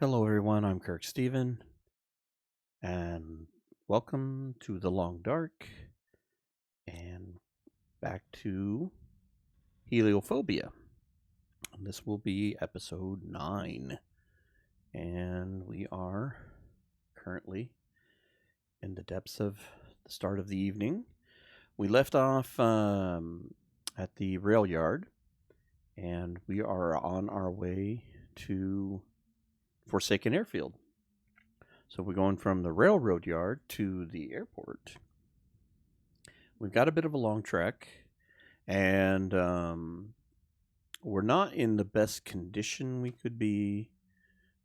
Hello, everyone. I'm Kirk Steven, and welcome to the Long Dark and back to Heliophobia. And this will be episode 9, and we are currently in the depths of the start of the evening. We left off at the rail yard, and we are on our way to Forsaken Airfield. So we're going from the railroad yard to the airport. We've got a bit of a long trek, and we're not in the best condition we could be.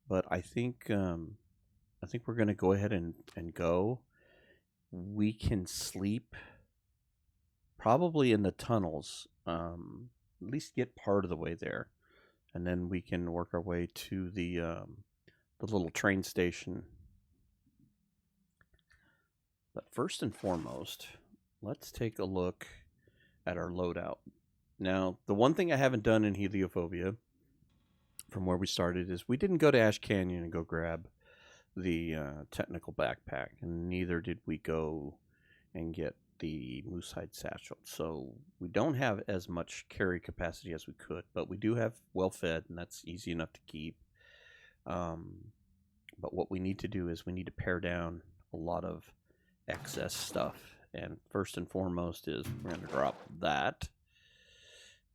But I think we're going to go ahead and go. We can sleep probably in the tunnels. At least get part of the way there, and then we can work our way to the little train station. But first and foremost, let's take a look at our loadout. Now, the one thing I haven't done in Heliophobia from where we started is we didn't go to Ash Canyon and go grab the technical backpack, and neither did we go and get the moosehide satchel. So we don't have as much carry capacity as we could, but we do have well fed, and that's easy enough to keep. But what we need to do is we need to pare down a lot of excess stuff, and first and foremost is we're going to drop that.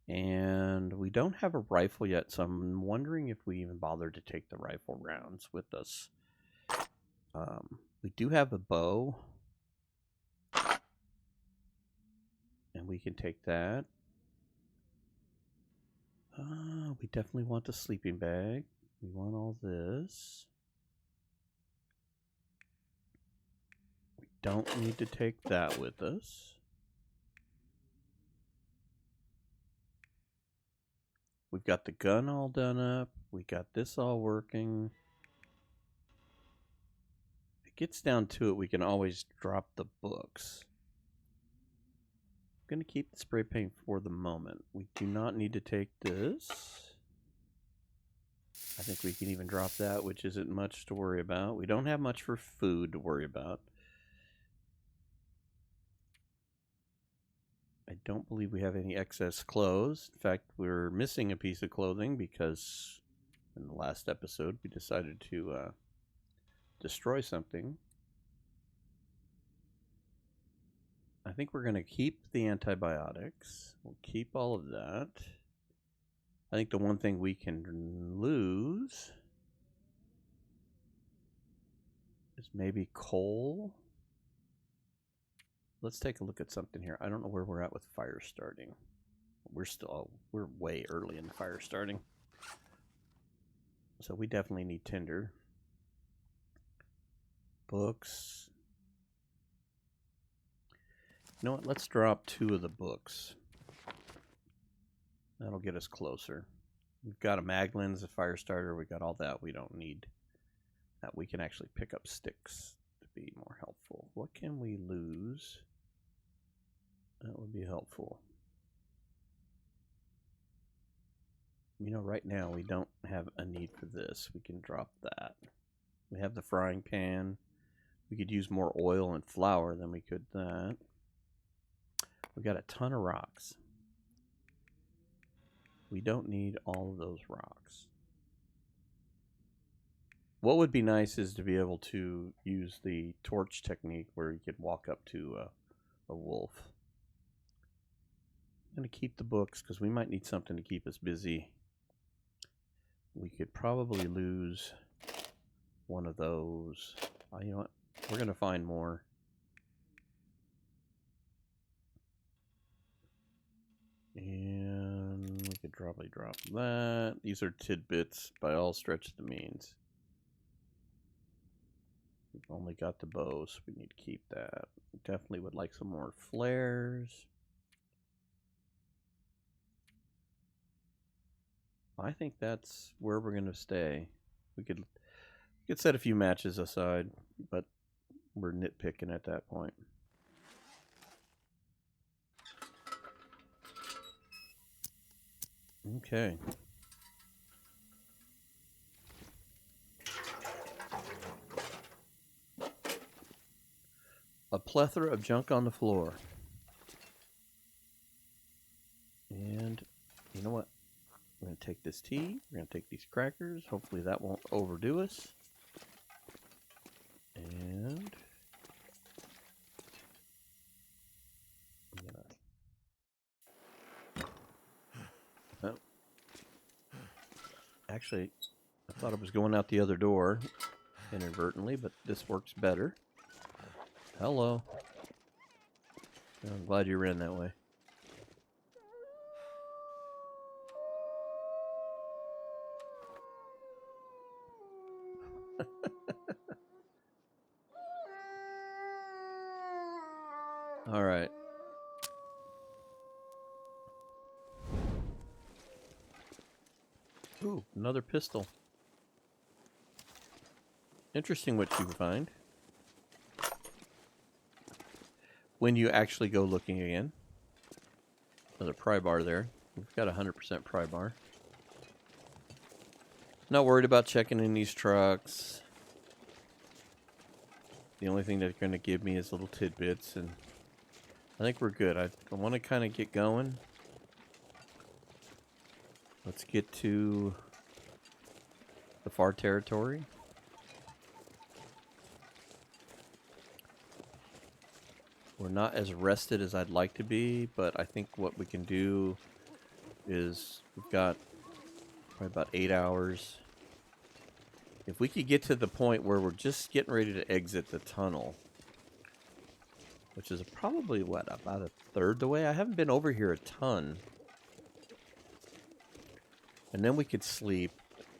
And we don't have a rifle yet, so I'm wondering if we even bother to take the rifle rounds with us. We do have a bow, and we can take that. We definitely want the sleeping bag. We want all this. We don't need to take that with us. We've got the gun all done up. We got this all working. If it gets down to it, we can always drop the books. I'm going to keep the spray paint for the moment. We do not need to take this. I think we can even drop that, which isn't much to worry about. We don't have much for food to worry about. I don't believe we have any excess clothes. In fact, we're missing a piece of clothing because in the last episode we decided to destroy something. I think we're going to keep the antibiotics. We'll keep all of that. I think the one thing we can lose is maybe coal. Let's take a look at something here. I don't know where we're at with fire starting. We're way early in the fire starting. So we definitely need tinder. Books. You know what? Let's drop 2 of the books. That'll get us closer. We've got a mag lens, a fire starter. We got all that. We don't need that. We can actually pick up sticks to be more helpful. What can we lose? That would be helpful. You know, right now we don't have a need for this. We can drop that. We have the frying pan. We could use more oil and flour than we could that. We got a ton of rocks. We don't need all of those rocks. What would be nice is to be able to use the torch technique where you could walk up to a wolf. I'm going to keep the books because we might need something to keep us busy. We could probably lose one of those. You know what? We're going to find more. And we could probably drop that. These are tidbits by all stretch of the means. We've only got the bows, so we need to keep that. We definitely would like some more flares. I think that's where we're going to stay. We could set a few matches aside, but we're nitpicking at that point. Okay. a plethora of junk on the floor. And you know what? I'm going to take this tea. We're going to take these crackers. Hopefully that won't overdo us. And I'm going to... Oh. Actually, I thought it was going out the other door inadvertently, but this works better. Hello. I'm glad you ran that way. All right. Ooh, another pistol. Interesting what you find when you actually go looking again. Another pry bar there. We've got 100% pry bar. Not worried about checking in these trucks. The only thing they're going to give me is little tidbits, and I think we're good. I want to kind of get going. Let's get to the far territory. We're not as rested as I'd like to be, but I think what we can do is we've got probably about 8 hours. If we could get to the point where we're just getting ready to exit the tunnel, which is probably, what, about a third the way? I haven't been over here a ton. And then we could sleep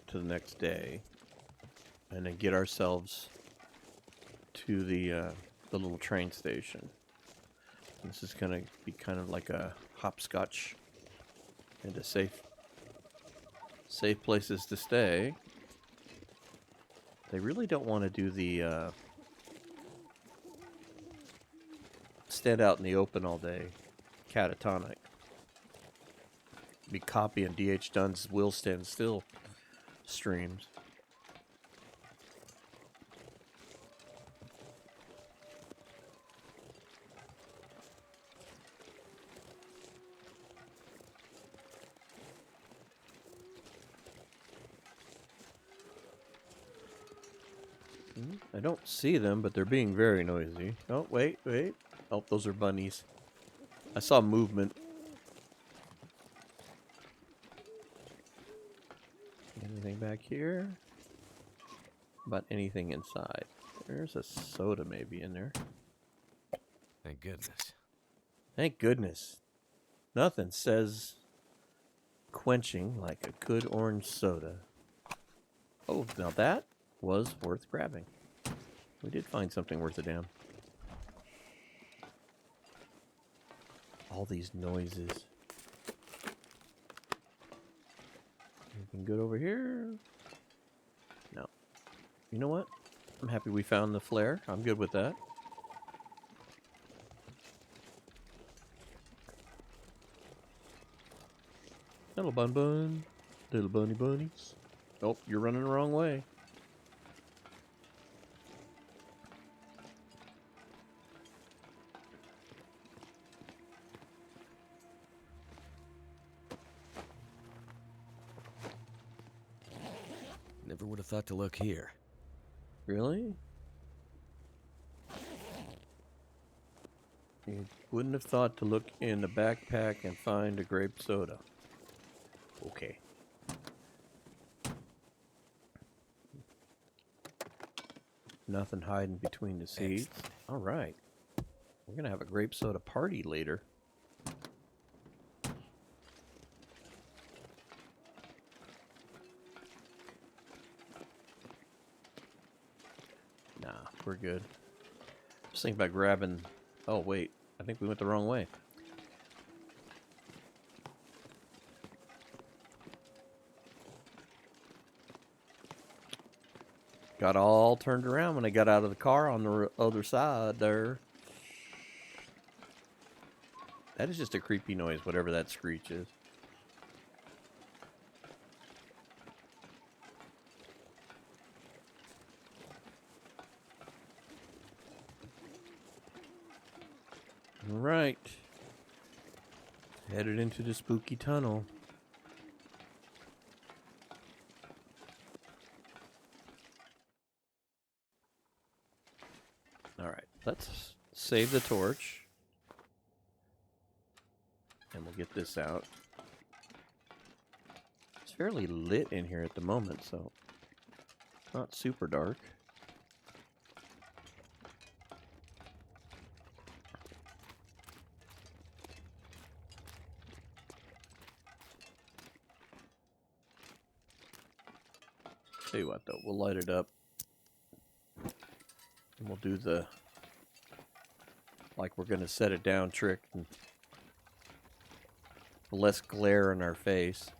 to the next day and then get ourselves to the little train station. This is going to be kind of like a hopscotch into safe places to stay. They really don't want to do the stand out in the open all day catatonic. Be copying D.H. Dunn's Will Stand Still streams. I don't see them, but they're being very noisy. Oh, wait. Oh, those are bunnies. I saw movement. Anything back here? About anything inside? There's a soda maybe in there. Thank goodness. Thank goodness. Nothing says quenching like a good orange soda. Oh, now that was worth grabbing. We did find something worth a damn. All these noises. Anything good over here? No. You know what? I'm happy we found the flare. I'm good with that. Little bun. Little bunnies. Oh, you're running the wrong way. Never would have thought to look here. Really? You wouldn't have thought to look in the backpack and find a grape soda. Okay. Nothing hiding between the seats. All right. We're going to have a grape soda party later. Nah, we're good. Just thinking about grabbing... Oh, wait. I think we went the wrong way. Got all turned around when I got out of the car on the other side there. That is just a creepy noise, whatever that screech is. Right. Headed into the spooky tunnel. Alright, let's save the torch. And we'll get this out. It's fairly lit in here at the moment, so not super dark. Tell you what, though, we'll light it up. And we'll do the, like we're going to set it down trick. And less glare in our face.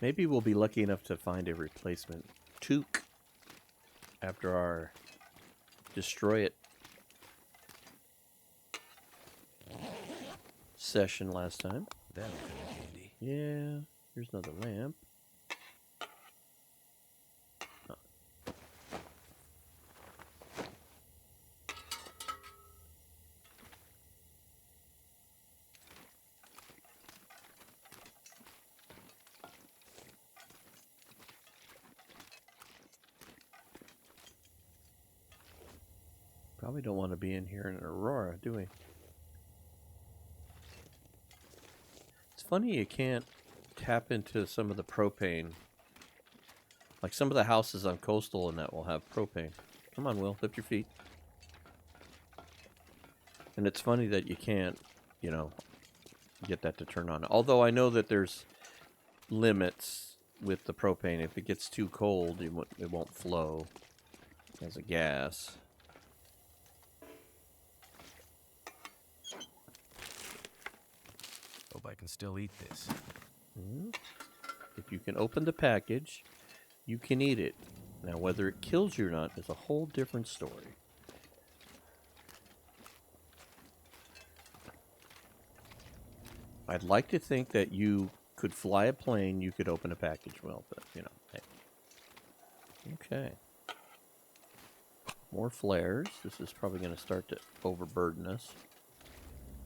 Maybe we'll be lucky enough to find a replacement toque after our destroy it session last time. That'll come in handy. Yeah, here's another lamp. Oh. Probably don't want to be in here in an aurora, do we? It's funny you can't tap into some of the propane. Like some of the houses on coastal and that will have propane. Come on, Will, lift your feet. And it's funny that you can't, you know, get that to turn on. Although I know that there's limits with the propane. If it gets too cold, it won't flow as a gas. Hope I can still eat this. If you can open the package, you can eat it. Now, whether it kills you or not is a whole different story. I'd like to think that you could fly a plane, you could open a package, well, but, you know, hey. Okay. More flares. This is probably going to start to overburden us.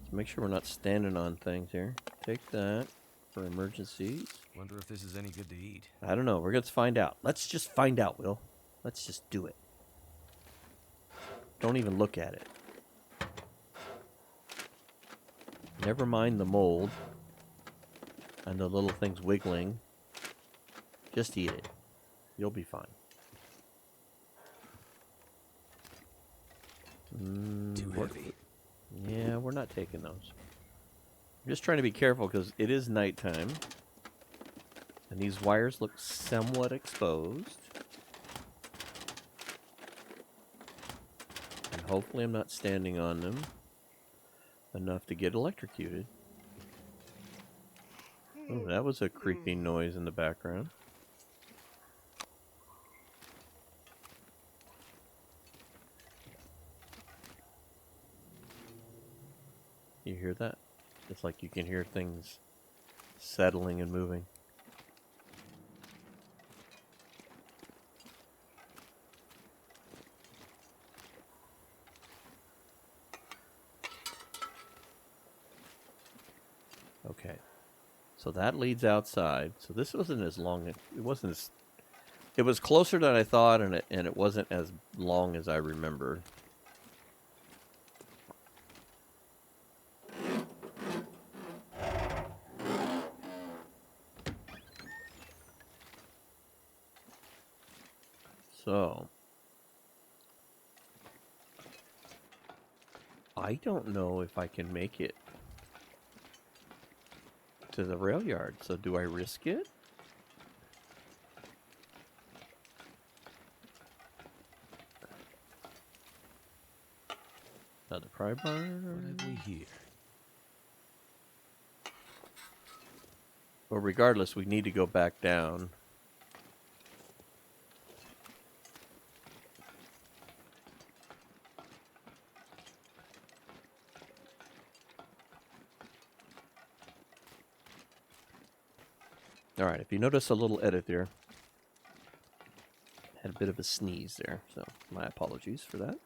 So make sure we're not standing on things here. Take that for emergencies. Wonder if this is any good to eat. I don't know. We're going to find out. Let's just find out, Will. Let's just do it. Don't even look at it. Never mind the mold and the little things wiggling. Just eat it. You'll be fine. Too heavy. Yeah, we're not taking those. I'm just trying to be careful because it is nighttime. And these wires look somewhat exposed. And hopefully I'm not standing on them enough to get electrocuted. Oh, that was a creeping noise in the background. You hear that? It's like you can hear things settling and moving. Okay. So that leads outside. So this wasn't as long. It wasn't as. It was closer than I thought, and it wasn't as long as I remembered. So I don't know if I can make it to the rail yard. So do I risk it? Another pry bar. What have we here? Well, regardless, we need to go back down. Alright, if you notice a little edit there, had a bit of a sneeze there, so my apologies for that.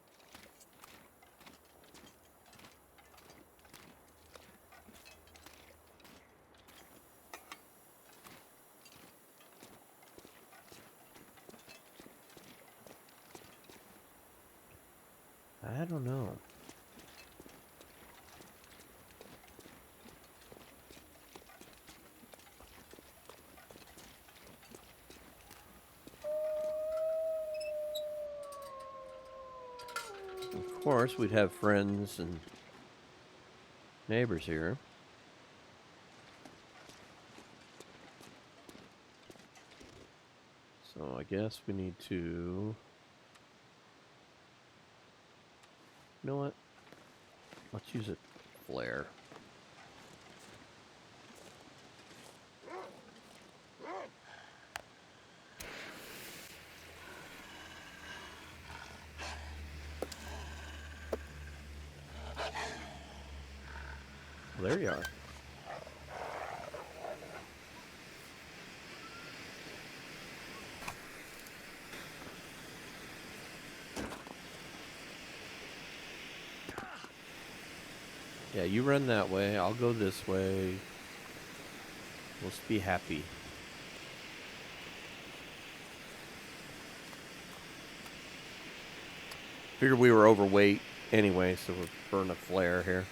I don't know. Of course, we'd have friends and neighbors here. So I guess we need to... You know what? Let's use a flare. Well, there you are. Yeah, you run that way. I'll go this way. Let's be happy. Figured we were overweight anyway, so we'll burn a flare here.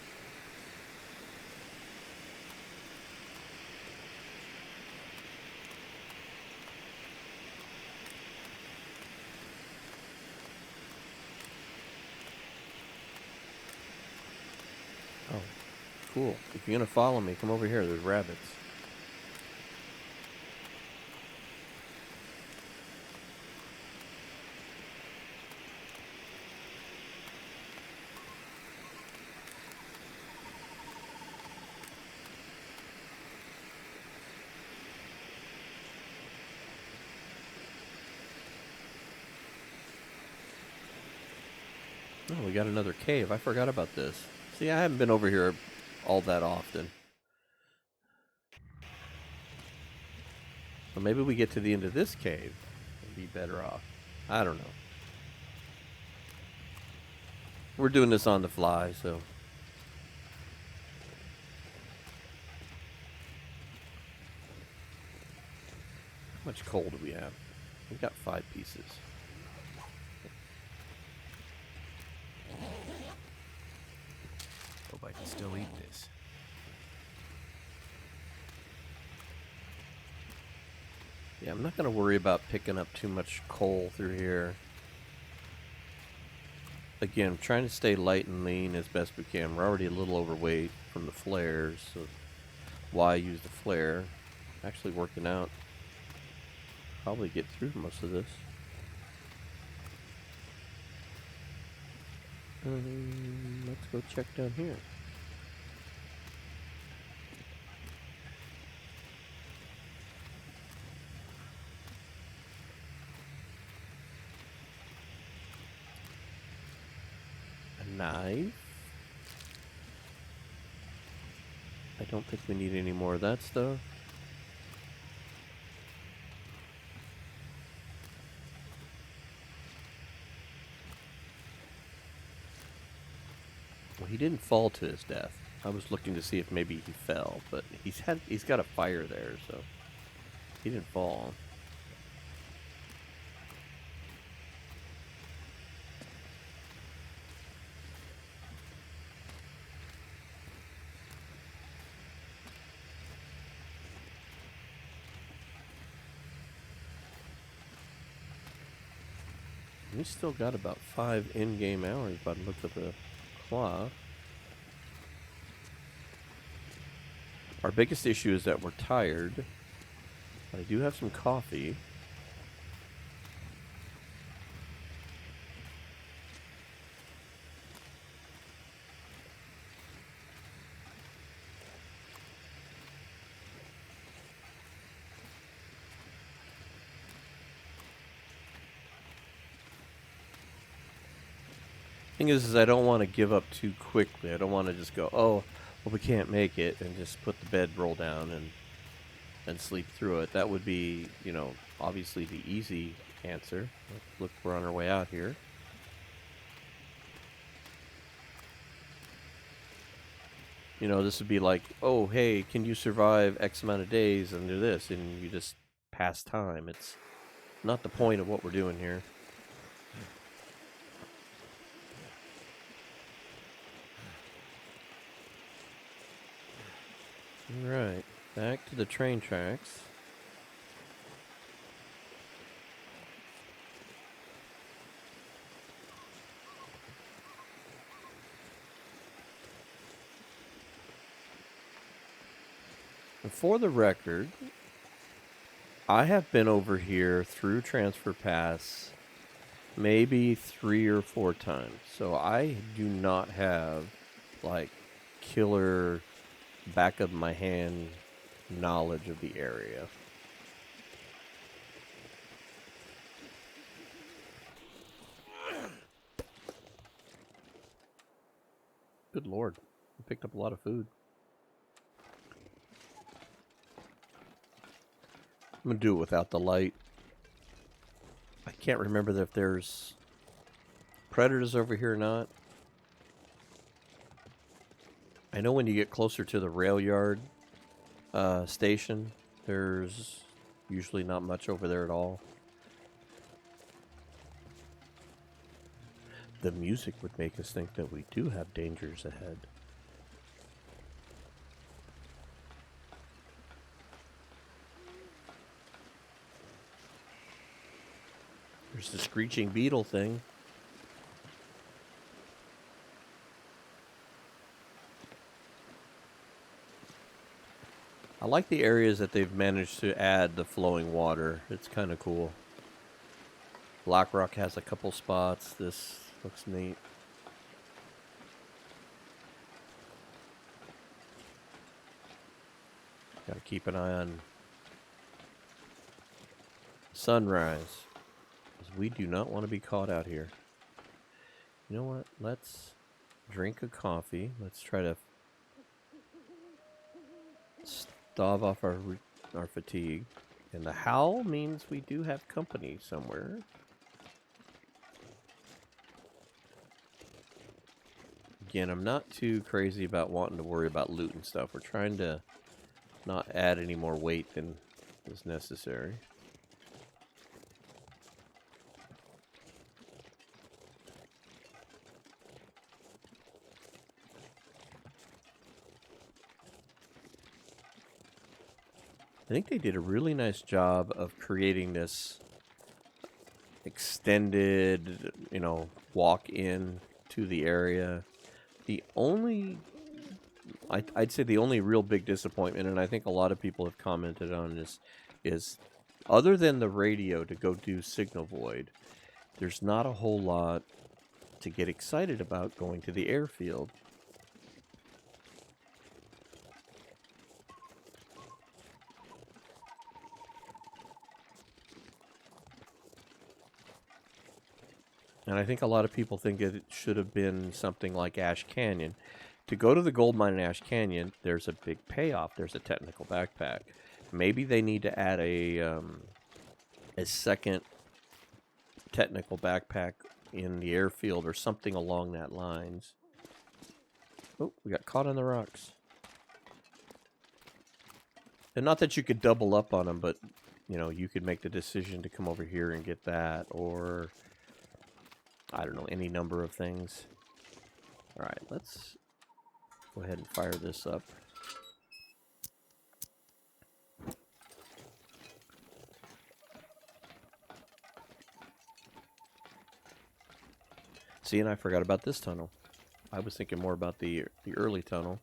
Oh, cool. If you're gonna follow me, come over here. There's rabbits. Oh, we got another cave. I forgot about this. See, I haven't been over here all that often. So maybe we get to the end of this cave and be better off. I don't know. We're doing this on the fly, so... How much coal do we have? We've got 5 pieces. Hope I can still eat this. Yeah, I'm not going to worry about picking up too much coal through here. Again, trying to stay light and lean as best we can. We're already a little overweight from the flares, so why use the flare? Actually working out. Probably get through most of this. Let's go check down here. A knife. I don't think we need any more of that stuff. Well, he didn't fall to his death. I was looking to see if maybe he fell, but he's got a fire there, so he didn't fall. We still got about 5 in-game hours by the look of the clock. Our biggest issue is that we're tired. I do have some coffee. Thing is I don't want to give up too quickly. I don't want to just go, oh, well, we can't make it, and just put the bedroll down and and sleep through it. That would be, obviously the easy answer. Look, we're on our way out here. This would be like, oh, hey, can you survive X amount of days and do this? And you just pass time. It's not the point of what we're doing here. Alright, back to the train tracks. And for the record, I have been over here through Transfer Pass maybe 3 or 4 times. So I do not have, like, killer back of my hand knowledge of the area. Good lord, I picked up a lot of food. I'm gonna do it without the light. I can't remember if there's predators over here or not. I know when you get closer to the rail yard station, there's usually not much over there at all. The music would make us think that we do have dangers ahead. There's the screeching beetle thing. I like the areas that they've managed to add the flowing water. It's kind of cool. Black Rock has a couple spots. This looks neat. Gotta keep an eye on sunrise, because we do not want to be caught out here. You know what? Let's drink a coffee. Let's try to stave off our fatigue. And the howl means we do have company somewhere. Again, I'm not too crazy about wanting to worry about loot and stuff. We're trying to not add any more weight than is necessary. I think they did a really nice job of creating this extended, walk in to the area. The only, I'd say the only real big disappointment, and I think a lot of people have commented on this, is other than the radio to go do Signal Void, there's not a whole lot to get excited about going to the airfield. And I think a lot of people think it should have been something like Ash Canyon. To go to the gold mine in Ash Canyon, there's a big payoff. There's a technical backpack. Maybe they need to add a second technical backpack in the airfield or something along that lines. Oh, we got caught on the rocks. And not that you could double up on them, but, you could make the decision to come over here and get that, or I don't know, any number of things. Alright, let's go ahead and fire this up. See, and I forgot about this tunnel. I was thinking more about the early tunnel.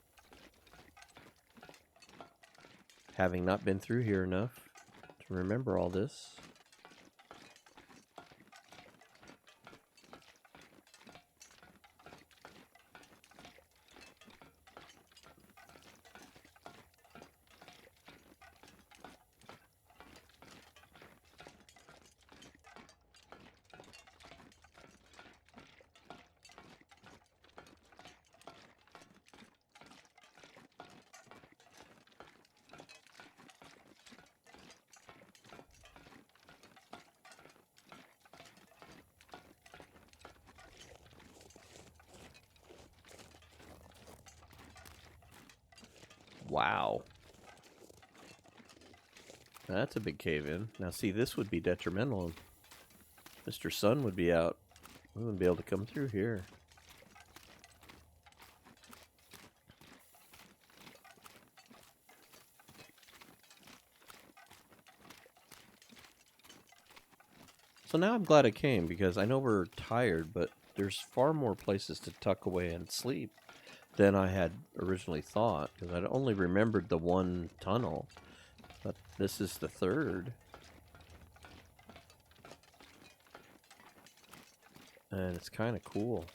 Having not been through here enough to remember all this. Wow. That's a big cave-in. Now, see, this would be detrimental. Mr. Sun would be out. We wouldn't be able to come through here. So now I'm glad I came, because I know we're tired, but there's far more places to tuck away and sleep than I had originally thought, because I'd only remembered the one tunnel, but this is the third. And it's kind of cool.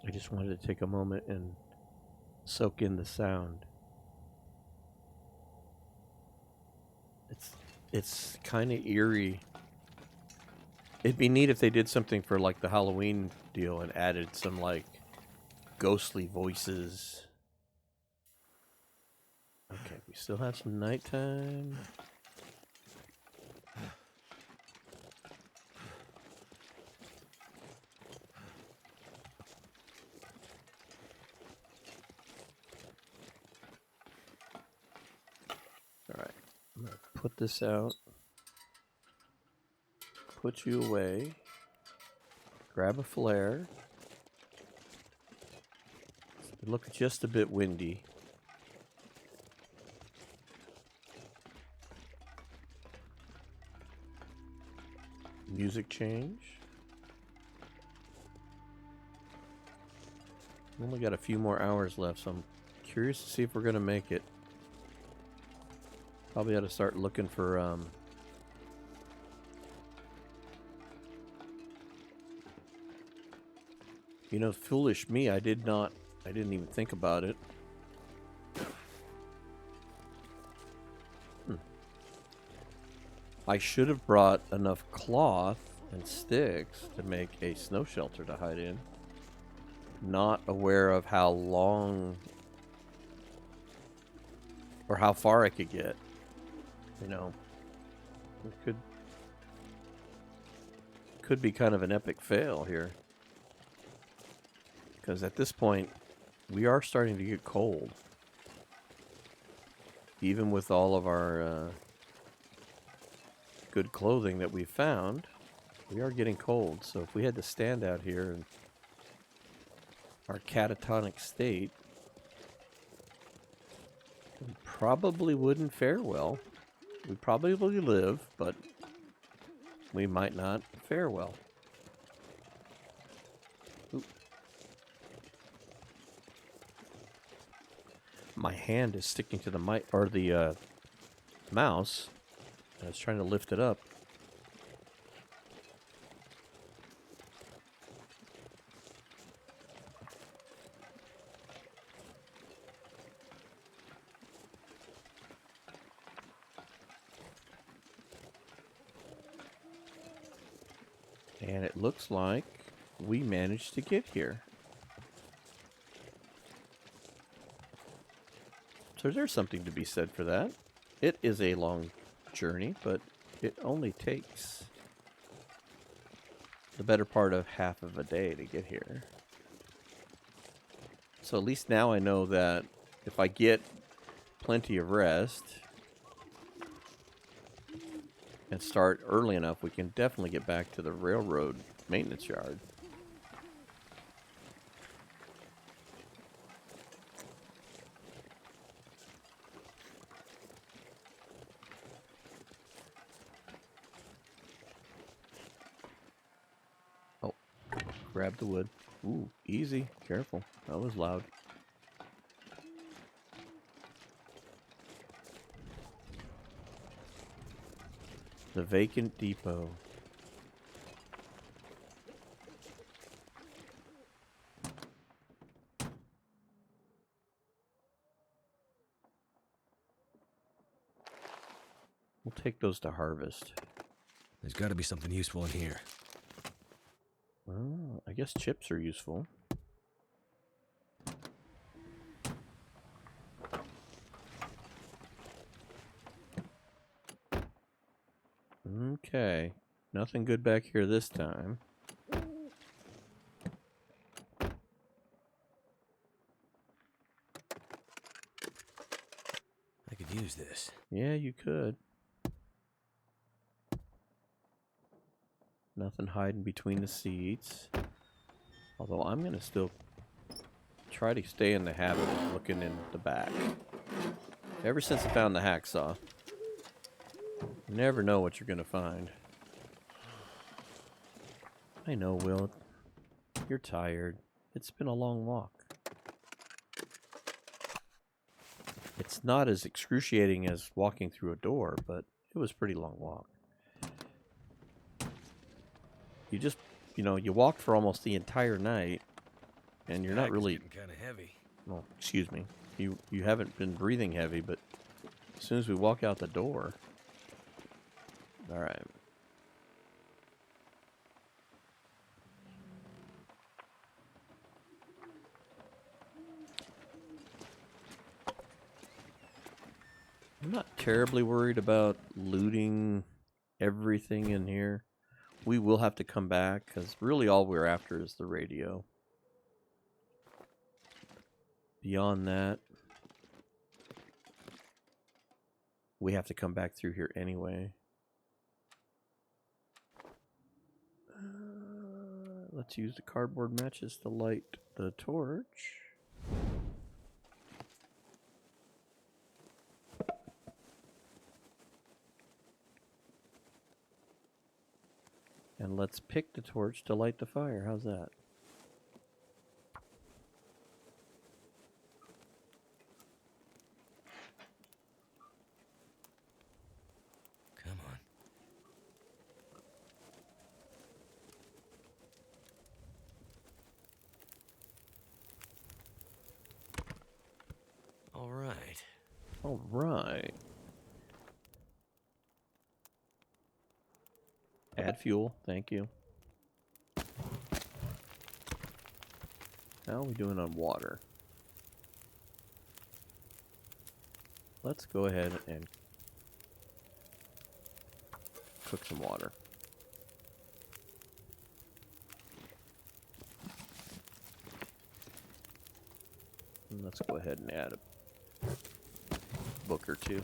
I just wanted to take a moment and soak in the sound. It's kind of eerie. It'd be neat if they did something for like the Halloween deal and added some like ghostly voices. Okay, we still have some nighttime. Alright, I'm gonna put this out. Put you away. Grab a flare. Look, just a bit windy. Music change. We only got a few more hours left, so I'm curious to see if we're gonna make it. Probably ought to start looking for you know, foolish me, I didn't even think about it. I should have brought enough cloth and sticks to make a snow shelter to hide in. Not aware of how long or how far I could get. You know, it could be kind of an epic fail here. Because at this point, we are starting to get cold. Even with all of our good clothing that we found, we are getting cold. So if we had to stand out here in our catatonic state, we probably wouldn't fare well. We'd probably live, but we might not fare well. Ooh. My hand is sticking to the mic or the mouse. I was trying to lift it up. And it looks like we managed to get here. So there's something to be said for that. It is a long journey, but it only takes the better part of half of a day to get here. So at least now I know that if I get plenty of rest and start early enough, we can definitely get back to the railroad maintenance yard. Oh, grab the wood. Ooh, easy. Careful. That was loud. The vacant depot. We'll take those to harvest. There's got to be something useful in here. Well, I guess chips are useful. Okay. Nothing good back here this time. I could use this. Yeah, you could. Nothing hiding between the seats. Although I'm going to still try to stay in the habit of looking in the back. Ever since I found the hacksaw, you never know what you're going to find. I know, Will. You're tired. It's been a long walk. It's not as excruciating as walking through a door, but it was a pretty long walk. You just, you walked for almost the entire night, and you're not really... Getting kind of heavy. Well, excuse me. You haven't been breathing heavy, but as soon as we walk out the door... Alright. I'm not terribly worried about looting everything in here. We will have to come back, because really all we're after is the radio. Beyond that, we have to come back through here anyway. Let's use the cardboard matches to light the torch. And let's pick the torch to light the fire. How's that? Come on. All right. All right. Add fuel. Thank you. How are we doing on water? Let's go ahead and cook some water. And let's go ahead and add a book or two.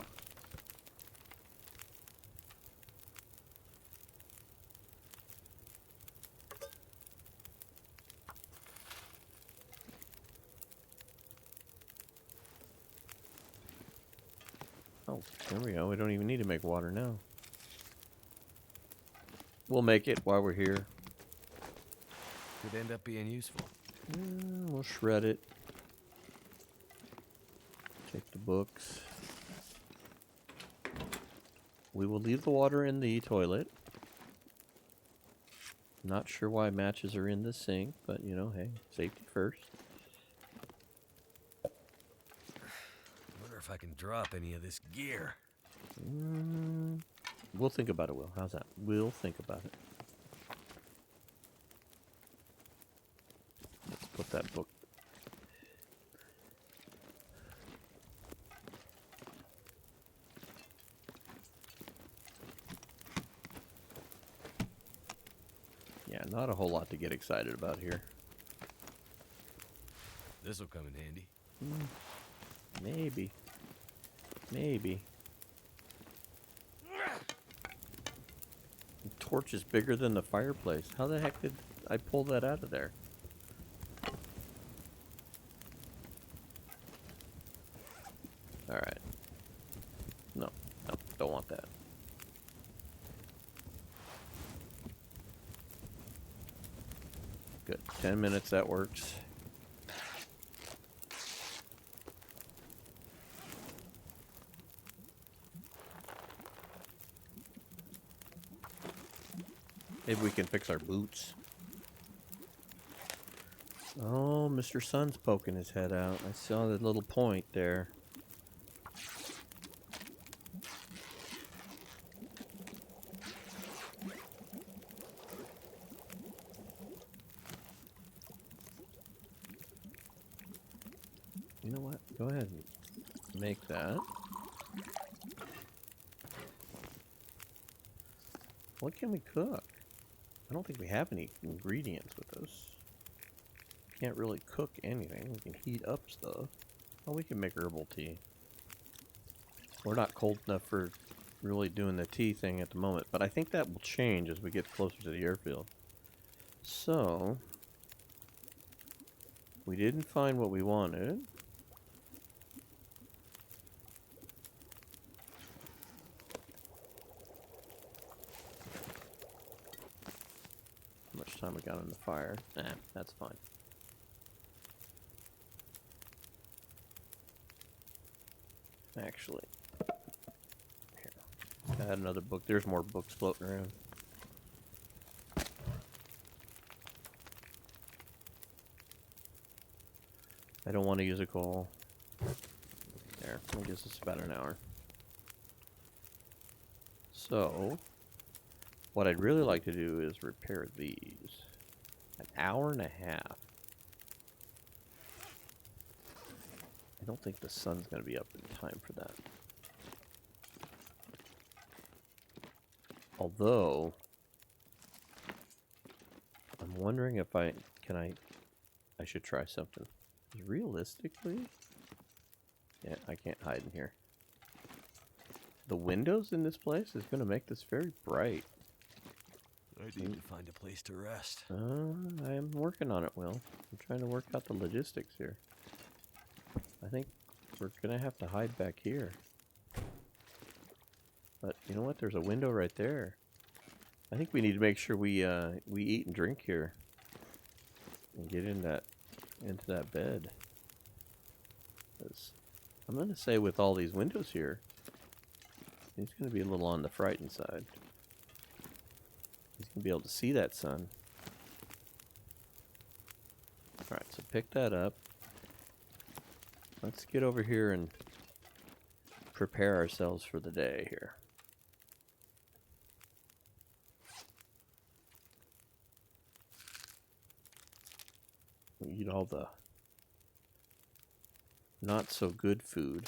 Oh, there we go. We don't even need to make water now. We'll make it while we're here. Could end up being useful. We'll shred it. Take the books. We will leave the water in the toilet. Not sure why matches are in the sink, but hey, safety first. Wonder if I can drop any of this gear. We'll think about it, Will. How's that? We'll think about it. Let's put that book. Yeah, not a whole lot to get excited about here. This'll come in handy. Maybe. Maybe. The torch is bigger than the fireplace. How the heck did I pull that out of there? Alright. No, don't want that. Good. 10 minutes, that works. Maybe we can fix our boots. Oh, Mr. Sun's poking his head out. I saw the little point there. you know what? Go ahead and make that. What can we cook? I don't think we have any ingredients with us. Can't really cook anything. We can heat up stuff. Oh, we can make herbal tea. We're not cold enough for really doing the tea thing at the moment, but I think that will change as we get closer to the airfield. So, we didn't find what we wanted. How much time we got on the fire? That's fine. Actually, here. I had another book. There's more books floating around. I don't want to use a coal. There, I guess it's about an hour. So, what I'd really like to do is repair these. An hour and a half. I don't think the sun's going to be up in time for that. Although, I'm wondering if I should try something. Realistically, yeah, I can't hide in here. The windows in this place is going to make this very bright. I need to find a place to rest. I am working on it, Will. I'm trying to work out the logistics here. I think we're going to have to hide back here. But you know what? There's a window right there. I think we need to make sure we eat and drink here. And get into that bed. 'Cause I'm going to say with all these windows here, he's going to be a little on the frightened side. He's going to be able to see that sun. Alright, so pick that up. Let's get over here and prepare ourselves for the day here. We eat all the not so good food.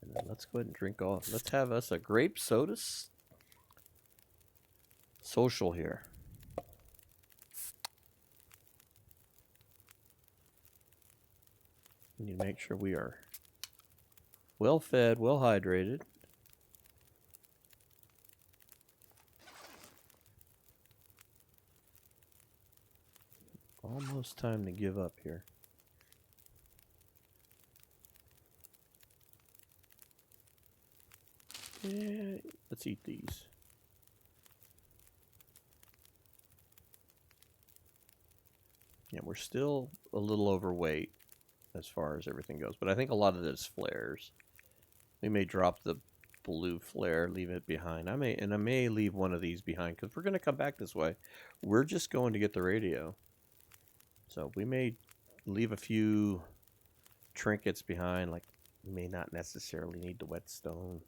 And then let's go ahead and drink all. Let's have us a grape soda social here. We need to make sure we are well fed, well hydrated. Almost time to give up here. Yeah, let's eat these. Yeah, we're still a little overweight as far as everything goes, but I think a lot of this flares. We may drop the blue flare, leave it behind. I may leave one of these behind because we're going to come back this way. We're just going to get the radio. So we may leave a few trinkets behind, like we may not necessarily need the whetstone.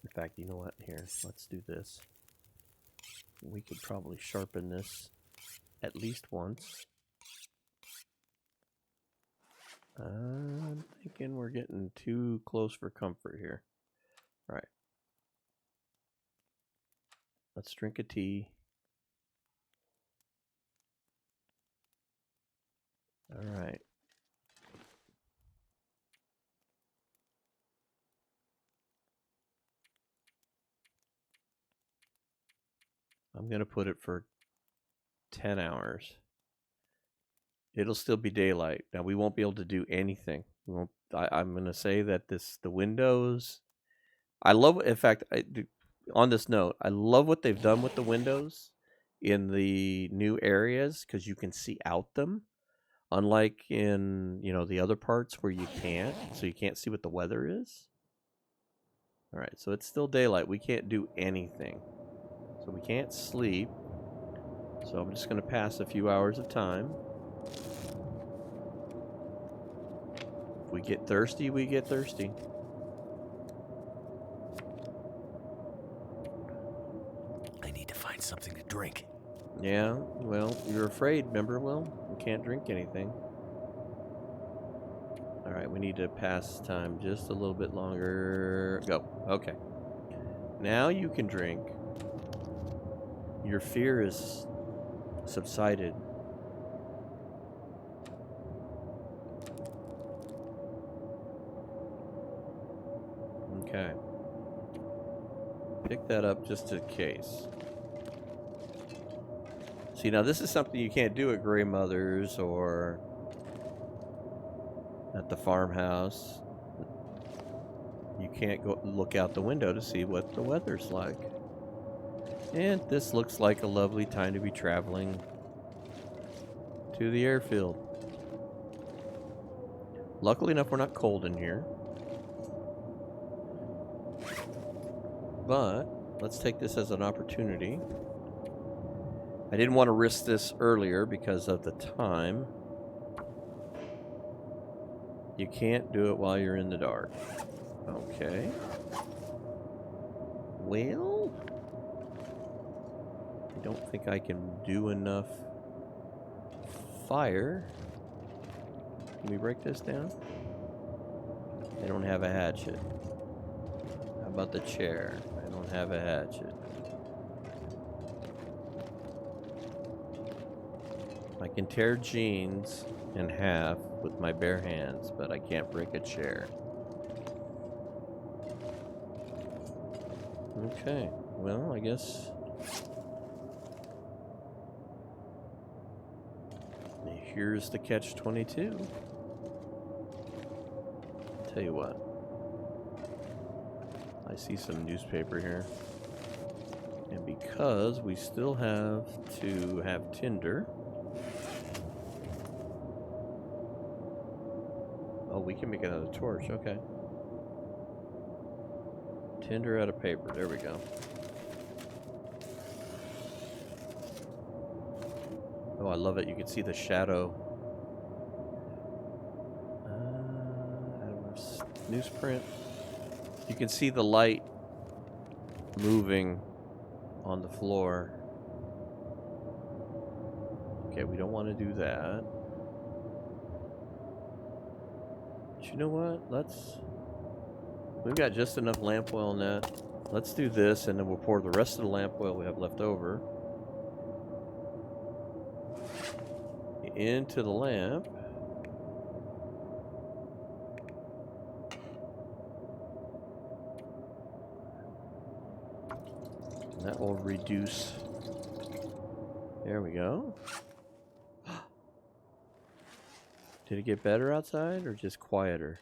In fact, you know what? Here, let's do this. We could probably sharpen this at least once. I'm thinking we're getting too close for comfort here. All right. Let's drink a tea. All right. I'm going to put it for 10 hours. It'll still be daylight. Now, we won't be able to do anything. We won't, I'm going to say that the windows, I love, in fact, on this note, I love what they've done with the windows in the new areas because you can see out them. Unlike in, the other parts where you can't, so you can't see what the weather is. All right, so it's still daylight. We can't do anything. So we can't sleep. So I'm just going to pass a few hours of time. If we get thirsty, we get thirsty. I need to find something to drink. Yeah, well, you're afraid, remember, Will? You can't drink anything. Alright, we need to pass time just a little bit longer. Go. Okay. Now you can drink. Your fear is subsided. Okay. Pick that up just in case. See, now this is something you can't do at Grey Mother's or at the farmhouse. You can't go look out the window to see what the weather's like. And this looks like a lovely time to be traveling to the airfield. Luckily enough, we're not cold in here. But let's take this as an opportunity. I didn't want to risk this earlier because of the time. You can't do it while you're in the dark. Okay. Well, I don't think I can do enough fire. Can we break this down? I don't have a hatchet. How about the chair? I don't have a hatchet. I can tear jeans in half with my bare hands, but I can't break a chair. Okay, well, I guess here's the catch-22. Tell you what, I see some newspaper here, and because we still have to have tinder. Oh, we can make another torch, okay. Tinder out of paper, there we go. Oh, I love it, you can see the shadow. Newsprint. You can see the light moving on the floor. Okay, we don't want to do that. But you know what? We've got just enough lamp oil in that. Let's do this, and then we'll pour the rest of the lamp oil we have left over into the lamp. And that will reduce. There we go. Did it get better outside or just quieter?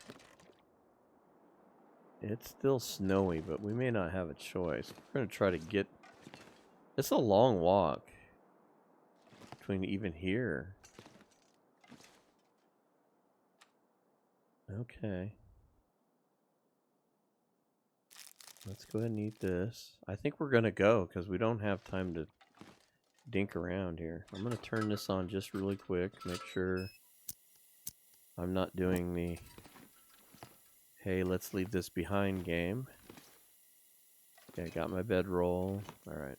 It's still snowy, but we may not have a choice. We're going to try to get... It's a long walk between even here. Okay. Let's go ahead and eat this. I think we're going to go because we don't have time to dink around here. I'm going to turn this on just really quick. Make sure I'm not doing the, hey, let's leave this behind game. Okay, got my bedroll. Alright.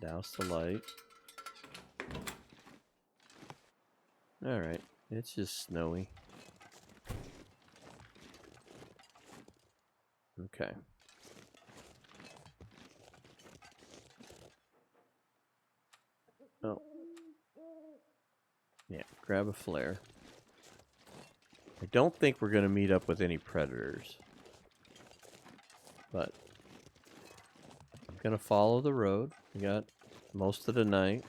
Douse the light. Alright. It's just snowy. Okay. Oh. Yeah, grab a flare. I don't think we're going to meet up with any predators. But I'm going to follow the road. We got most of the night.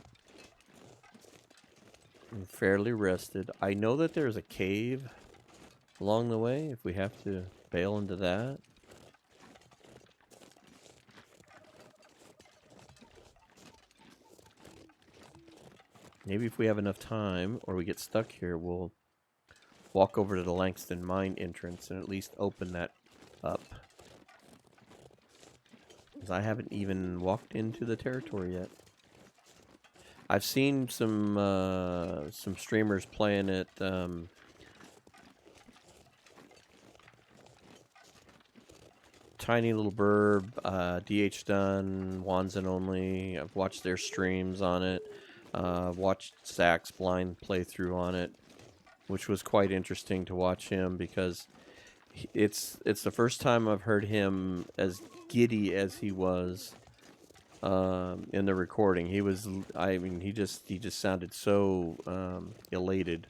I'm fairly rested. I know that there's a cave along the way if we have to bail into that. Maybe if we have enough time or we get stuck here, we'll walk over to the Langston mine entrance and at least open that up. Because I haven't even walked into the territory yet. I've seen some streamers playing it. Tiny Little Burb, DH Dunn, Wanzen Only. I've watched their streams on it. Watched Zach's blind playthrough on it, which was quite interesting to watch him because it's the first time I've heard him as giddy as he was in the recording. He was, I mean, he just sounded so elated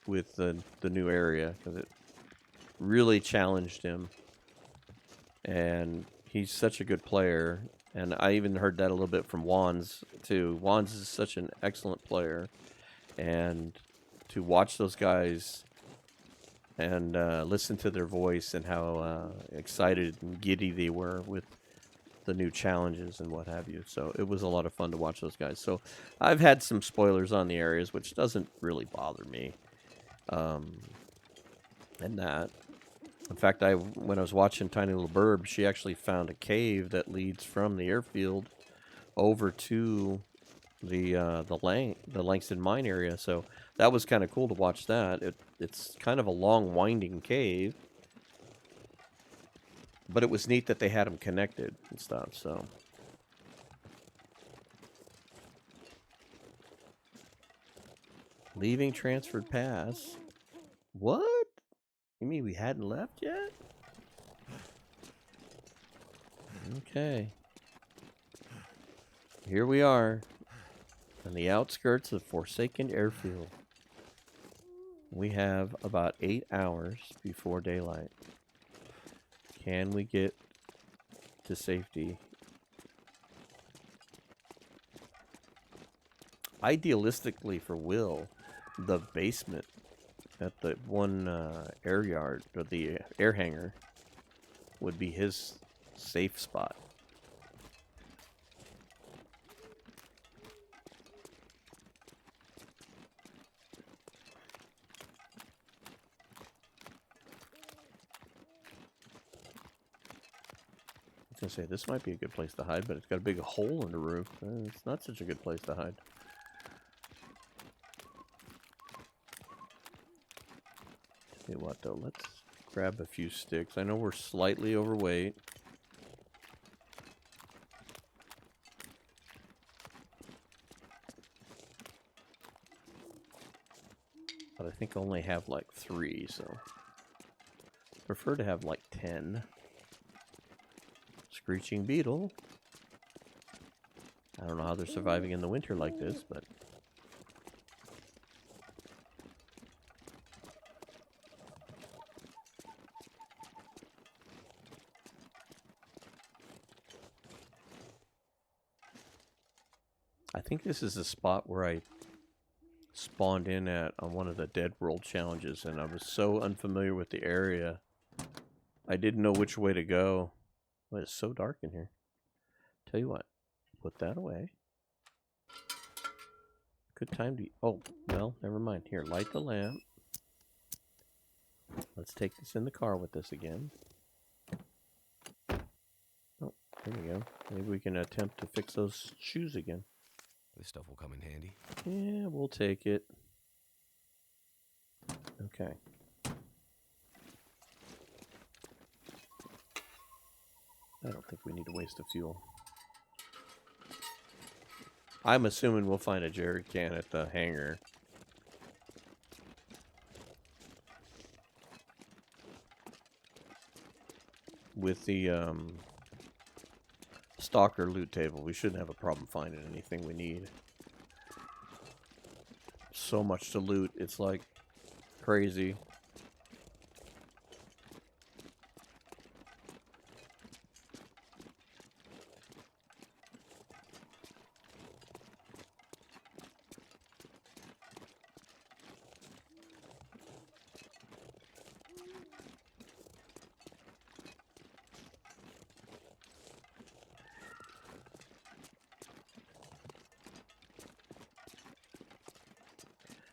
with the new area because it really challenged him, and he's such a good player. And I even heard that a little bit from Wands too. Wands is such an excellent player, and to watch those guys and listen to their voice and how excited and giddy they were with the new challenges and what have you. So it was a lot of fun to watch those guys. So I've had some spoilers on the areas, which doesn't really bother me. And that, in fact, when I was watching Tiny Little Burb, she actually found a cave that leads from the airfield over to the Langston mine area. So that was kind of cool to watch that. It's kind of a long, winding cave, but it was neat that they had them connected and stuff. So leaving transferred pass. What? You mean we hadn't left yet? Okay. Here we are on the outskirts of Forsaken Airfield. We have about 8 hours before daylight. Can we get to safety? Idealistically for Will, the basement at the one air yard, or the air hangar, would be his safe spot. I was going to say, this might be a good place to hide, but it's got a big hole in the roof. It's not such a good place to hide. Tell you what, though, let's grab a few sticks. I know we're slightly overweight. But I think I only have like 3, so prefer to have like 10. Screeching beetle. I don't know how they're surviving in the winter like this, but I think this is the spot where I spawned in at on one of the Dead World challenges, and I was so unfamiliar with the area. I didn't know which way to go. Oh, it's so dark in here. Tell you what, put that away. Good time to... Oh, well, never mind. Here, light the lamp. Let's take this in the car with us again. Oh, there we go. Maybe we can attempt to fix those shoes again. This stuff will come in handy. Yeah, we'll take it. Okay. I don't think we need to waste the fuel. I'm assuming we'll find a jerry can at the hangar. With the Stalker loot table, we shouldn't have a problem finding anything we need. So much to loot, it's like crazy.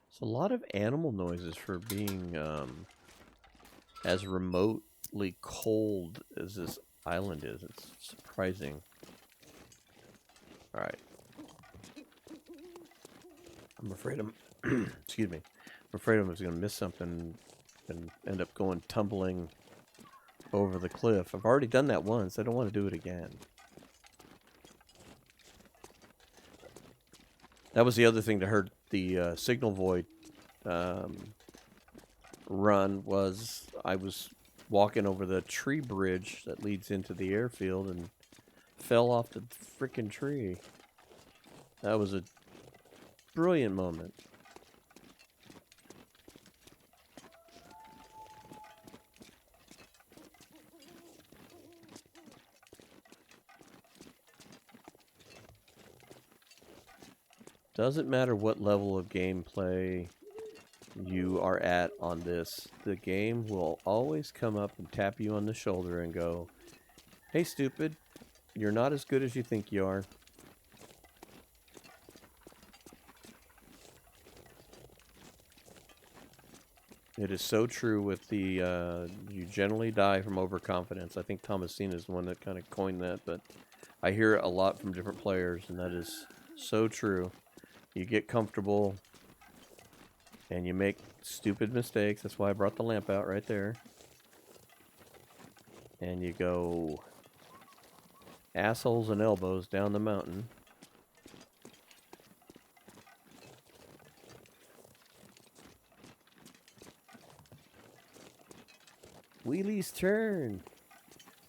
It's a lot of animal noises for being as remotely cold as this island is. It's surprising. Alright. I'm afraid I'm... excuse me. I'm afraid I was going to miss something and end up going tumbling over the cliff. I've already done that once. I don't want to do it again. That was the other thing that hurt the signal void run, was I was walking over the tree bridge that leads into the airfield and fell off the freaking tree. That was a brilliant moment. Doesn't matter what level of gameplay you are at on this, the game will always come up and tap you on the shoulder and go, "Hey, stupid, you're not as good as you think you are." It is so true with the, you generally die from overconfidence. I think Thomasine is the one that kind of coined that, but I hear it a lot from different players, and that is so true. You get comfortable, and you make stupid mistakes. That's why I brought the lamp out right there. And you go assholes and elbows down the mountain. Wheelie's turn.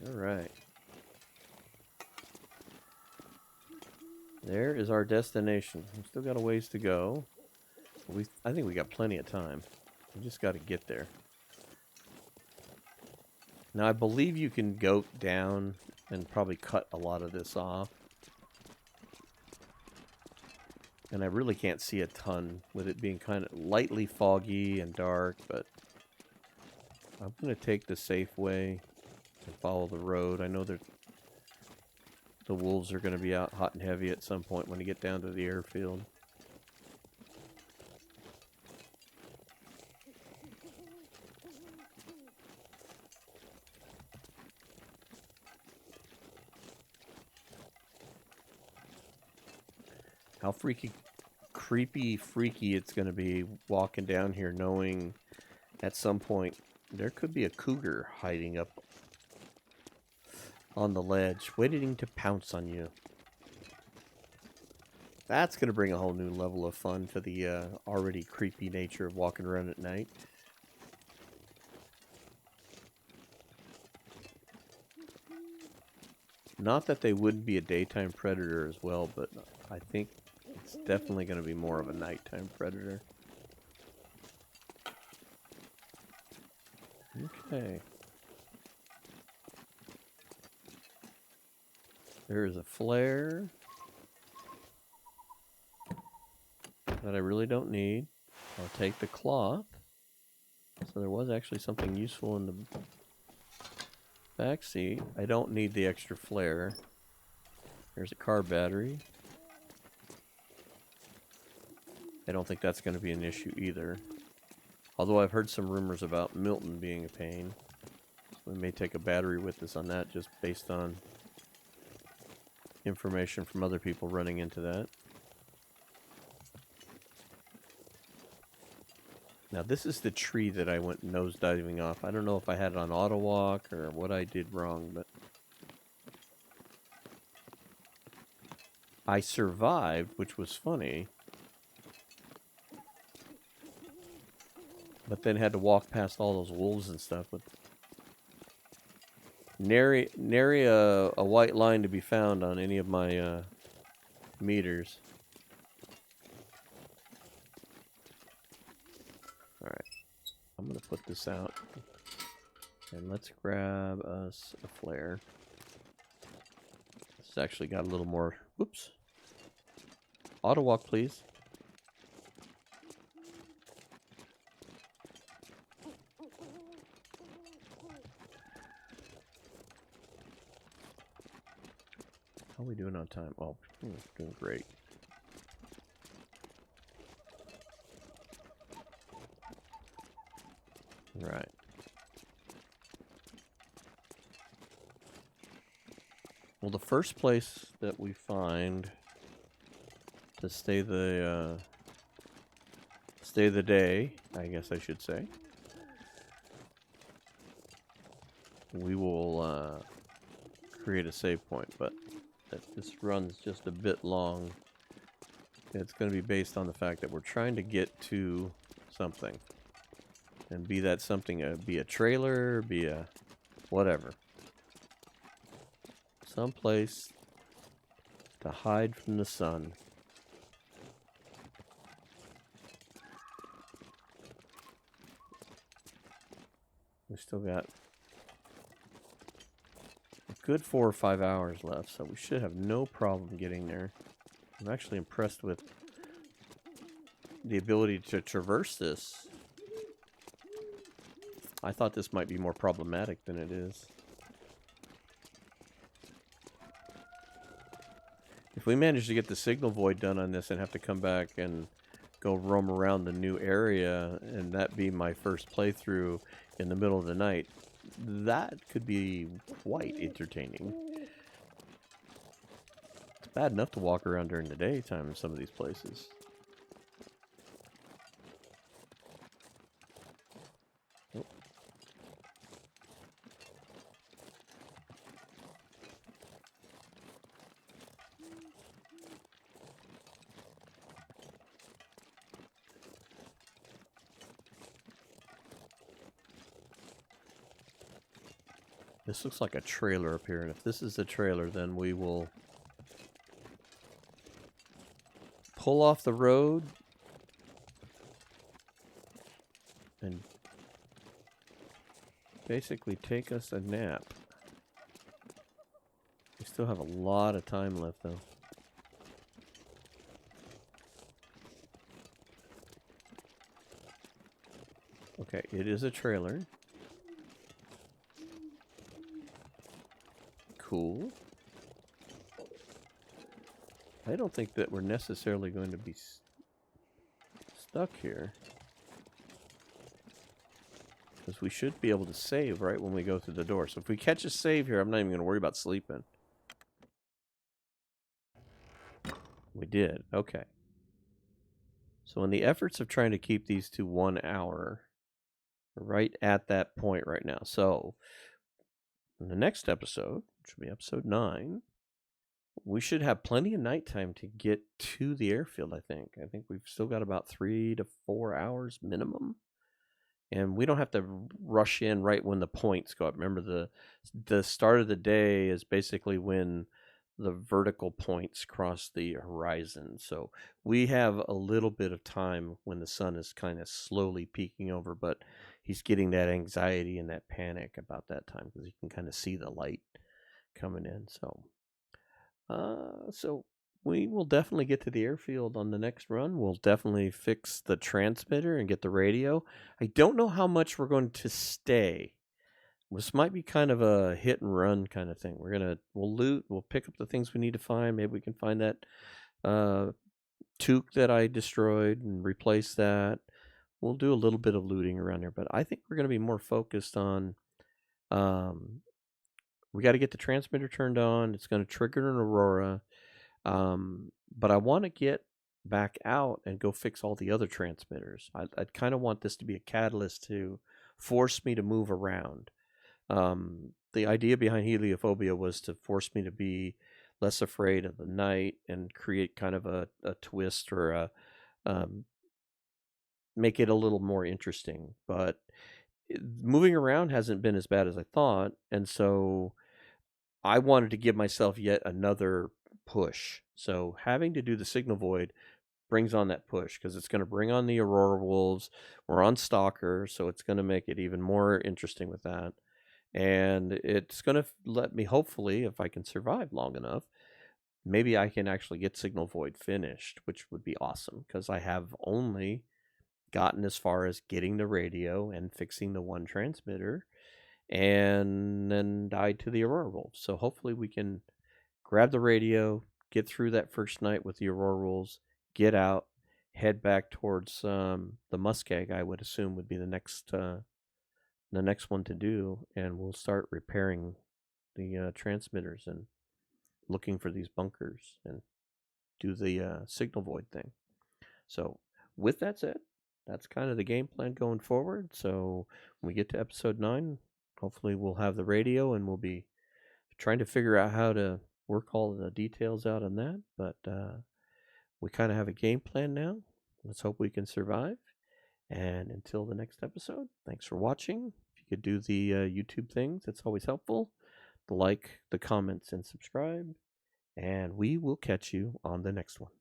All right. There is our destination. We've still got a ways to go. I think we got plenty of time. We just got to get there. Now, I believe you can go down and probably cut a lot of this off. And I really can't see a ton with it being kind of lightly foggy and dark, but I'm going to take the safe way and follow the road. I know that the wolves are going to be out hot and heavy at some point when you get down to the airfield. How freaky it's going to be walking down here knowing at some point there could be a cougar hiding up on the ledge, waiting to pounce on you. That's going to bring a whole new level of fun to the already creepy nature of walking around at night. Not that they wouldn't be a daytime predator as well, but I think it's definitely going to be more of a nighttime predator. Okay. There is a flare that I really don't need. I'll take the cloth. So there was actually something useful in the back seat. I don't need the extra flare. There's a car battery. I don't think that's going to be an issue either. Although I've heard some rumors about Milton being a pain. We may take a battery with us on that just based on information from other people running into that. Now this is the tree that I went nosediving off. I don't know if I had it on auto walk or what I did wrong, but I survived, which was funny. But then had to walk past all those wolves and stuff. But nary a white line to be found on any of my meters. Alright. I'm going to put this out. And let's grab us a flare. This actually got a little more... Whoops. Auto walk, please. How are we doing on time? Oh, doing great. Right. Well, the first place that we find to stay the day, I guess I should say, we will create a save point, but this run's just a bit long. It's going to be based on the fact that we're trying to get to something. And be that something, be a trailer, be a whatever. Someplace to hide from the sun. We still got a good 4 or 5 hours left, so we should have no problem getting there. I'm actually impressed with the ability to traverse this. I thought this might be more problematic than it is. If we manage to get the signal void done on this and have to come back and go roam around the new area, and that be my first playthrough in the middle of the night, that could be quite entertaining. It's bad enough to walk around during the daytime in some of these places. Oh. This looks like a trailer up here, and if this is the trailer, then we will pull off the road and basically take us a nap. We still have a lot of time left, though. Okay, it is a trailer. Cool. I don't think that we're necessarily going to be stuck here. Because we should be able to save right when we go through the door. So if we catch a save here, I'm not even going to worry about sleeping. We did. Okay. So in the efforts of trying to keep these to 1 hour, we're right at that point right now. So in the next episode, which will be episode 9, we should have plenty of nighttime to get to the airfield, I think. I think we've still got about 3 to 4 hours minimum. And we don't have to rush in right when the points go up. Remember, the start of the day is basically when the vertical points cross the horizon. So we have a little bit of time when the sun is kind of slowly peeking over, but he's getting that anxiety and that panic about that time because he can kind of see the light coming in. So we will definitely get to the airfield on the next run. We'll definitely fix the transmitter and get the radio. I don't know how much we're going to stay. This might be kind of a hit and run kind of thing. We'll loot, we'll pick up the things we need to find. Maybe we can find that toque that I destroyed and replace that. We'll do a little bit of looting around here, but I think we're going to be more focused on we got to get the transmitter turned on. It's going to trigger an aurora. But I want to get back out and go fix all the other transmitters. I'd kind of want this to be a catalyst to force me to move around. The idea behind Heliophobia was to force me to be less afraid of the night and create kind of a twist or make it a little more interesting. But moving around hasn't been as bad as I thought, and so I wanted to give myself yet another push. So having to do the signal void brings on that push because it's going to bring on the Aurora Wolves. We're on Stalker, so it's going to make it even more interesting with that. And it's going to let me, hopefully, if I can survive long enough, maybe I can actually get Signal Void finished, which would be awesome because I have only gotten as far as getting the radio and fixing the one transmitter and then died to the Aurora Wolves. So hopefully we can grab the radio, get through that first night with the Aurora Wolves, get out, head back towards the Muskeg. I would assume would be the next one to do, and we'll start repairing the transmitters and looking for these bunkers and do the signal void thing. So with that said, that's kind of the game plan going forward. So when we get to episode 9, Hopefully we'll have the radio, and we'll be trying to figure out how to work all the details out on that. But we kind of have a game plan now. Let's hope we can survive. And until the next episode, thanks for watching. If you could do the YouTube things, it's always helpful. The like, the comments, and subscribe. And we will catch you on the next one.